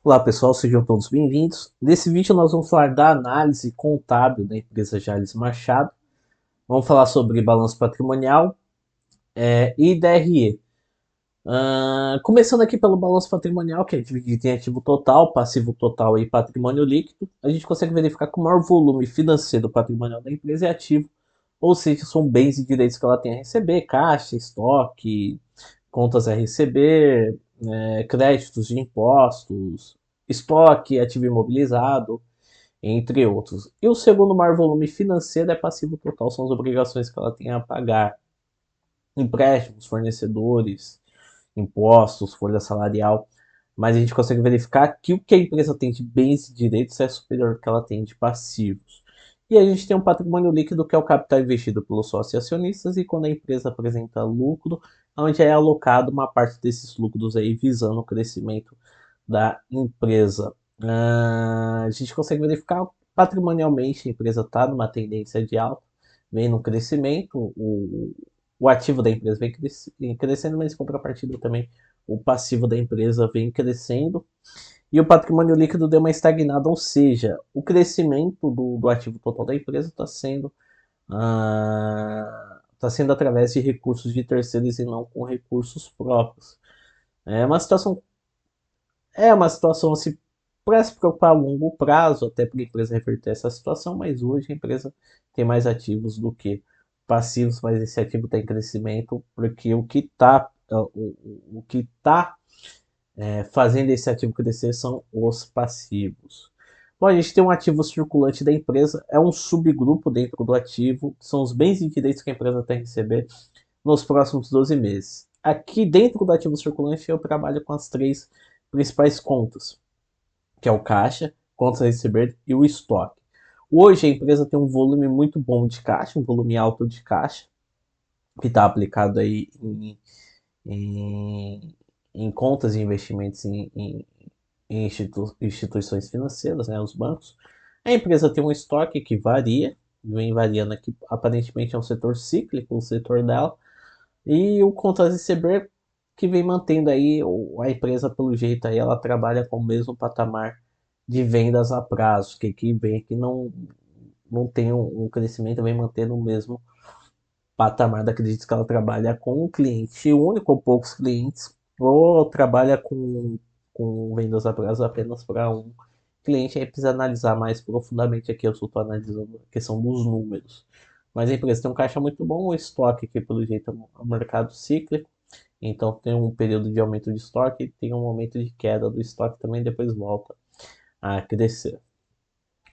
Olá pessoal, sejam todos bem-vindos. Nesse vídeo nós vamos falar da análise contábil da empresa Jales Machado. Vamos falar sobre balanço patrimonial e DRE. Começando aqui pelo balanço patrimonial, que é dividido em ativo total, passivo total e patrimônio líquido, a gente consegue verificar que o maior volume financeiro patrimonial da empresa é ativo, ou seja, são bens e direitos que ela tem a receber, caixa, estoque, contas a receber, créditos de impostos, estoque, ativo imobilizado, entre outros. E o segundo maior volume financeiro é passivo total, são as obrigações que ela tem a pagar, empréstimos, fornecedores, impostos, folha salarial. Mas a gente consegue verificar que o que a empresa tem de bens e direitos é superior ao que ela tem de passivos. E a gente tem um patrimônio líquido que é o capital investido pelos sócios e acionistas, e quando a empresa apresenta lucro, onde é alocado uma parte desses lucros aí visando o crescimento da empresa. A gente consegue verificar patrimonialmente a empresa está numa tendência de alta, vem no crescimento, o ativo da empresa vem crescendo, mas em contrapartida também o passivo da empresa vem crescendo e o patrimônio líquido deu uma estagnada, ou seja, o crescimento do ativo total da empresa está sendo através de recursos de terceiros e não com recursos próprios. É uma situação assim, para se preocupar a longo prazo, até para a empresa reverter essa situação, mas hoje a empresa tem mais ativos do que passivos, mas esse ativo está em crescimento, porque o que tá fazendo esse ativo crescer são os passivos. Bom, a gente tem um ativo circulante da empresa, é um subgrupo dentro do ativo, são os bens e direitos que a empresa tem a receber nos próximos 12 meses. Aqui dentro do ativo circulante eu trabalho com as três principais contas, que é o caixa, contas a receber e o estoque. Hoje a empresa tem um volume muito bom de caixa, um volume alto de caixa, que está aplicado aí em, em contas de investimentos em instituições financeiras, né, os bancos. A empresa tem um estoque que varia, vem variando aqui, aparentemente é um setor cíclico, o setor dela, e o contas a receber que vem mantendo aí a empresa, pelo jeito aí, ela trabalha com o mesmo patamar de vendas a prazo, que vem que não tem um crescimento, vem mantendo o mesmo patamar da credito que ela trabalha com um cliente único ou poucos clientes, ou trabalha com vendas a prazo apenas para um cliente. Aí precisa analisar mais profundamente aqui, eu só estou analisando a questão dos números. Mas a empresa tem um caixa muito bom, o estoque que pelo jeito é um mercado cíclico, então tem um período de aumento de estoque e tem um momento de queda do estoque também, depois volta a crescer.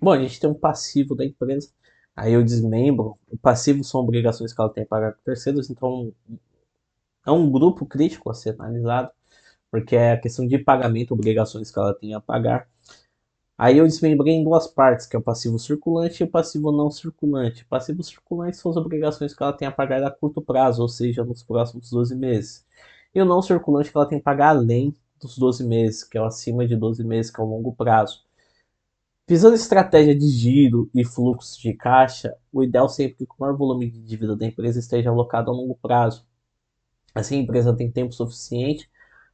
Bom, a gente tem um passivo da empresa, aí eu desmembro. O passivo são obrigações que ela tem a pagar com terceiros, então é um grupo crítico a ser analisado, porque é a questão de pagamento, obrigações que ela tem a pagar. Aí eu desmembrei em duas partes, que é o passivo circulante e o passivo não circulante. O passivo circulante são as obrigações que ela tem a pagar a curto prazo, ou seja, nos próximos 12 meses. E o não circulante que ela tem que pagar além dos 12 meses, que é o acima de 12 meses, que é o longo prazo. Visando estratégia de giro e fluxo de caixa, o ideal sempre é que o maior volume de dívida da empresa esteja alocado a longo prazo. Assim, a empresa tem tempo suficiente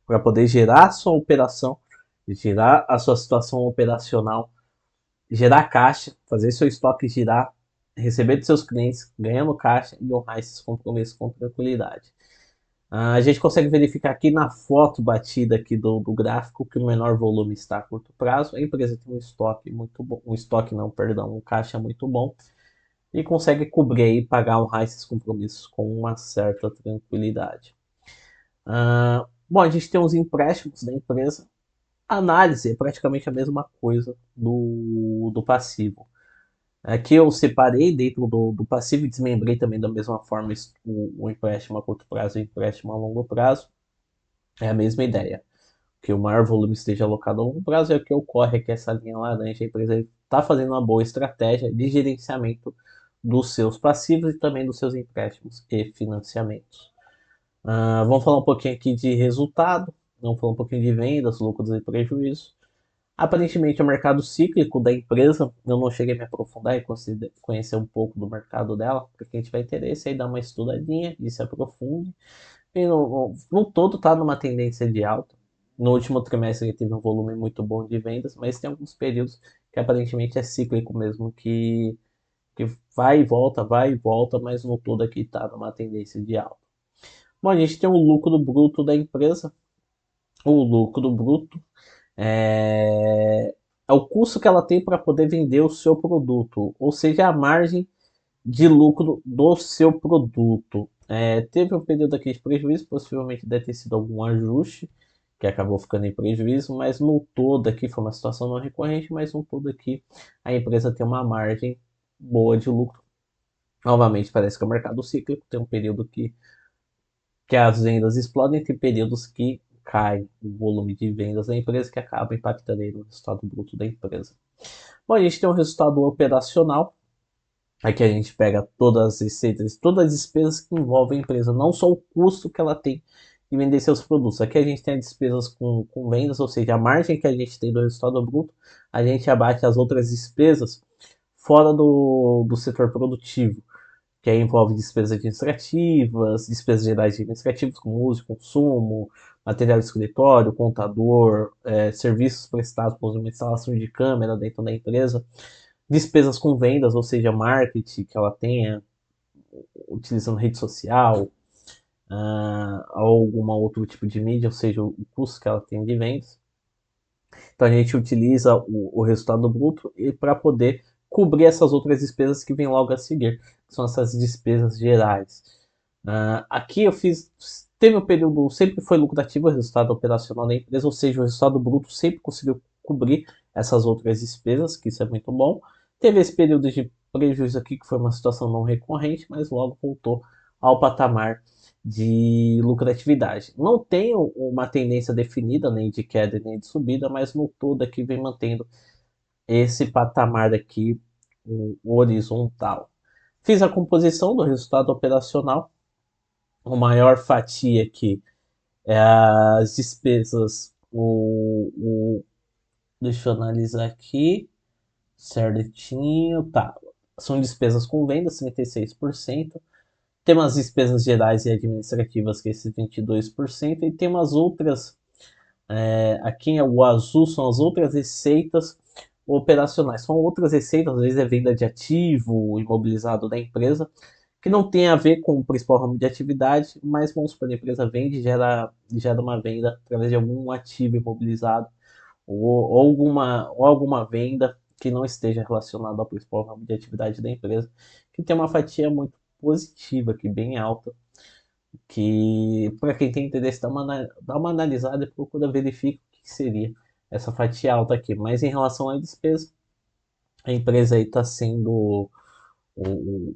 para poder gerar a sua operação, gerar a sua situação operacional, gerar caixa, fazer seu estoque girar, receber dos seus clientes, ganhando caixa e honrar esses compromissos com tranquilidade. A gente consegue verificar aqui na foto batida aqui do gráfico que o menor volume está a curto prazo. A empresa tem um estoque muito bom, um estoque não, perdão, um caixa muito bom e consegue cobrir e pagar honrar esses compromissos com uma certa tranquilidade. Bom, a gente tem os empréstimos da empresa. A análise é praticamente a mesma coisa do passivo. Aqui eu separei dentro do passivo e desmembrei também da mesma forma o empréstimo a curto prazo e o empréstimo a longo prazo. É a mesma ideia. Que o maior volume esteja alocado a longo prazo é o que ocorre aqui essa linha laranja. A empresa está fazendo uma boa estratégia de gerenciamento dos seus passivos e também dos seus empréstimos e financiamentos. Vamos falar um pouquinho aqui de resultado, vamos falar um pouquinho de vendas, lucros e prejuízos. Aparentemente, o mercado cíclico da empresa, eu não cheguei a me aprofundar e conhecer um pouco do mercado dela, para quem tiver interesse, aí dá uma estudadinha e se aprofunde. E no todo está numa tendência de alta. No último trimestre ele teve um volume muito bom de vendas, mas tem alguns períodos que aparentemente é cíclico mesmo, que vai e volta, mas no todo aqui está numa tendência de alta. Bom, a gente tem o lucro bruto da empresa. O lucro bruto é o custo que ela tem para poder vender o seu produto, ou seja, a margem de lucro do seu produto. Teve um período aqui de prejuízo, possivelmente deve ter sido algum ajuste que acabou ficando em prejuízo, mas no todo aqui foi uma situação não recorrente, mas no todo aqui a empresa tem uma margem boa de lucro. Novamente, parece que é o mercado cíclico, tem um período que as vendas explodem, tem períodos que cai o volume de vendas da empresa, que acaba impactando aí no resultado bruto da empresa. Bom, a gente tem um resultado operacional. Aqui a gente pega todas as receitas, todas as despesas que envolvem a empresa, não só o custo que ela tem de vender seus produtos. Aqui a gente tem as despesas com vendas, ou seja, a margem que a gente tem do resultado bruto, a gente abate as outras despesas fora do setor produtivo, que aí envolve despesas administrativas, despesas gerais administrativas, como uso e consumo, material de escritório, contador, serviços prestados, por exemplo, instalação de câmera dentro da empresa, despesas com vendas, ou seja, marketing que ela tenha, utilizando rede social, algum outro tipo de mídia, ou seja, o custo que ela tem de vendas. Então a gente utiliza o resultado bruto para poder cobrir essas outras despesas que vêm logo a seguir, que são essas despesas gerais. Aqui eu fiz. Teve um período, sempre foi lucrativo o resultado operacional da empresa, ou seja, o resultado bruto sempre conseguiu cobrir essas outras despesas, que isso é muito bom. Teve esse período de prejuízo aqui, que foi uma situação não recorrente, mas logo voltou ao patamar de lucratividade. Não tem uma tendência definida, nem de queda nem de subida, mas no todo aqui vem mantendo esse patamar aqui horizontal. Fiz a composição do resultado operacional. A maior fatia aqui é as despesas. Deixa eu analisar aqui certinho. Tá. São despesas com vendas, 36%. Tem umas despesas gerais e administrativas, que é esses 22%, e tem umas outras, aqui em o azul são as outras receitas operacionais. São outras receitas, às vezes é venda de ativo imobilizado da empresa, que não tem a ver com o principal ramo de atividade, mas vamos supor, a empresa vende e gera uma venda através de algum ativo imobilizado ou alguma venda que não esteja relacionada ao principal ramo de atividade da empresa, que tem uma fatia muito positiva aqui, bem alta, que para quem tem interesse dá uma analisada e procura verificar o que seria essa fatia alta aqui. Mas em relação à despesa, a empresa aí está sendo o,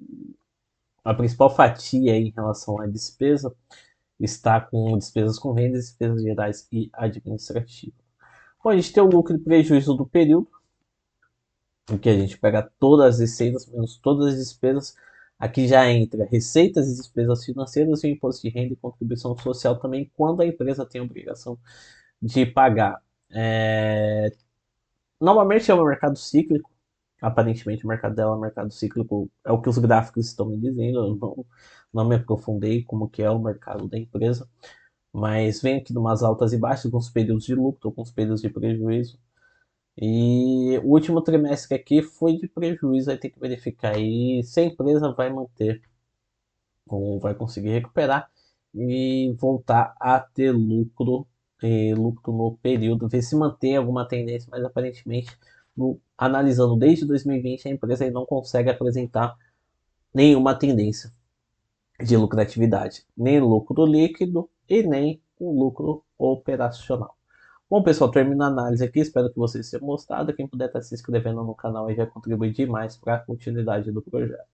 a principal fatia aí em relação à despesa está com despesas com vendas, despesas gerais e administrativas. Bom, a gente tem o lucro e prejuízo do período, em que a gente pega todas as receitas menos todas as despesas. Aqui já entra receitas e despesas financeiras e o imposto de renda e contribuição social também, quando a empresa tem a obrigação de pagar. Normalmente é um mercado cíclico. Aparentemente o mercado dela é um mercado cíclico, é o que os gráficos estão me dizendo. Eu não me aprofundei como que é o mercado da empresa, mas vem aqui de umas altas e baixas, alguns períodos de lucro, alguns períodos de prejuízo. E o último trimestre aqui foi de prejuízo, aí tem que verificar aí se a empresa vai manter ou vai conseguir recuperar e voltar a ter lucro, lucro no período, ver se mantém alguma tendência, mas aparentemente, analisando desde 2020, a empresa aí não consegue apresentar nenhuma tendência de lucratividade, nem lucro líquido e nem o lucro operacional. Bom, pessoal, termina a análise aqui. Espero que vocês tenham gostado. Quem puder estar se inscrevendo no canal aí já contribui demais para a continuidade do projeto.